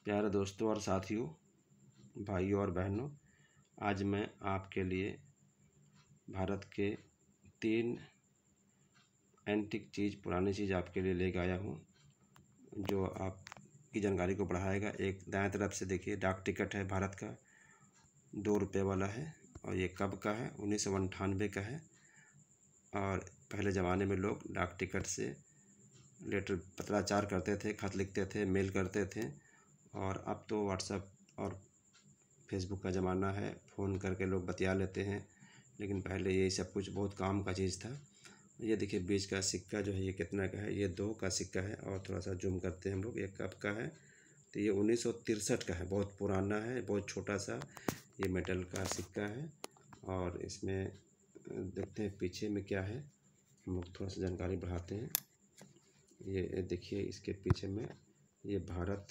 प्यारे दोस्तों और साथियों, भाइयों और बहनों, आज मैं आपके लिए भारत के 3 एंटीक चीज़, पुरानी चीज़ आपके लिए लेकर आया हूँ जो आपकी जानकारी को बढ़ाएगा। एक दाएं तरफ से देखिए, डाक टिकट है भारत का, 2 रुपये वाला है और ये कब का है? 1998 का है। और पहले ज़माने में लोग डाक टिकट से लेटर पत्राचार करते थे, खत लिखते थे, मेल करते थे। और अब तो व्हाट्सएप और फेसबुक का ज़माना है, फ़ोन करके लोग बतिया लेते हैं। लेकिन पहले ये सब कुछ बहुत काम का चीज़ था। ये देखिए, बीच का सिक्का जो है ये कितना का है? ये 2 का सिक्का है। और थोड़ा सा जूम करते हैं हम लोग, ये कब का है? तो ये 1963 का है, बहुत पुराना है, बहुत छोटा सा ये मेटल का सिक्का है। और इसमें देखते हैं पीछे में क्या है, हम लोग थोड़ा सा जानकारी बढ़ाते हैं। ये देखिए, इसके पीछे में ये भारत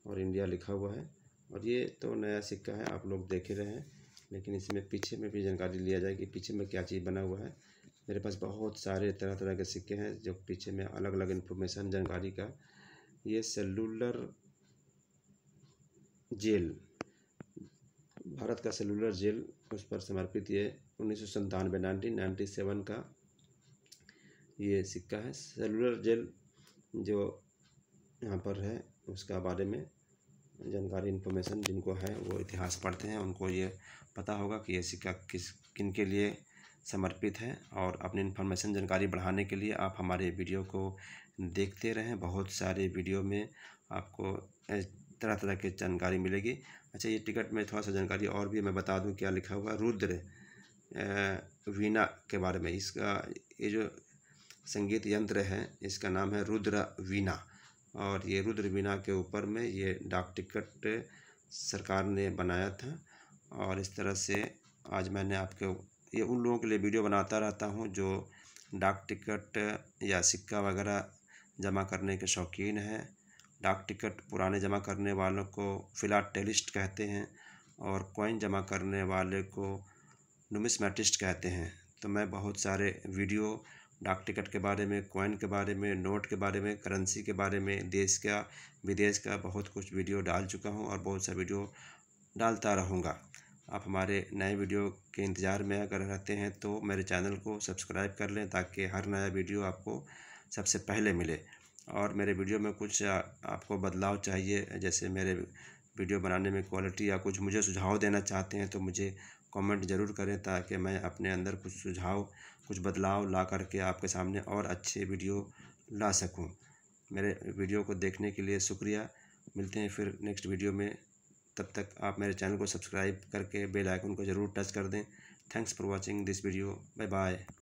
और इंडिया लिखा हुआ है। और ये तो नया सिक्का है, आप लोग देख ही रहे हैं, लेकिन इसमें पीछे में भी जानकारी लिया जाए कि पीछे में क्या चीज़ बना हुआ है। मेरे पास बहुत सारे तरह तरह के सिक्के हैं जो पीछे में अलग अलग इन्फॉर्मेशन, जानकारी का। ये सेलुलर जेल, भारत का सेलुलर जेल, उस पर समर्पित ये 1997 का ये सिक्का है। सेलुलर जेल जो यहाँ पर है उसका बारे में जानकारी, इन्फॉर्मेशन जिनको है वो इतिहास पढ़ते हैं, उनको ये पता होगा कि ये सिक्का किन के लिए समर्पित है। और अपनी इन्फॉर्मेशन, जानकारी बढ़ाने के लिए आप हमारे वीडियो को देखते रहें। बहुत सारे वीडियो में आपको तरह तरह की जानकारी मिलेगी। अच्छा, ये टिकट में थोड़ा सा जानकारी और भी मैं बता दूं क्या लिखा हुआ है। रुद्र वीणा के बारे में, इसका ये जो संगीत यंत्र है इसका नाम है रुद्र वीणा। और ये रुद्र वीणा के ऊपर में ये डाक टिकट सरकार ने बनाया था। और इस तरह से आज मैंने आपके ये उन लोगों के लिए वीडियो बनाता रहता हूँ जो डाक टिकट या सिक्का वगैरह जमा करने के शौकीन हैं। डाक टिकट पुराने जमा करने वालों को फिलाटेलिस्ट कहते हैं और कॉइन जमा करने वाले को नुमिस्मेटिस्ट कहते हैं। तो मैं बहुत सारे वीडियो डाक टिकट के बारे में, कॉइन के बारे में, नोट के बारे में, करेंसी के बारे में, देश का विदेश का बहुत कुछ वीडियो डाल चुका हूं और बहुत सा वीडियो डालता रहूँगा। आप हमारे नए वीडियो के इंतज़ार में अगर रहते हैं तो मेरे चैनल को सब्सक्राइब कर लें ताकि हर नया वीडियो आपको सबसे पहले मिले। और मेरे वीडियो में कुछ आपको बदलाव चाहिए, जैसे मेरे वीडियो बनाने में क्वालिटी या कुछ मुझे सुझाव देना चाहते हैं तो मुझे कमेंट ज़रूर करें ताकि मैं अपने अंदर कुछ सुझाव, कुछ बदलाव ला करके आपके सामने और अच्छे वीडियो ला सकूं। मेरे वीडियो को देखने के लिए शुक्रिया। मिलते हैं फिर नेक्स्ट वीडियो में। तब तक आप मेरे चैनल को सब्सक्राइब करके बेल आइकन को ज़रूर टच कर दें। Thanks for watching this video. Bye bye.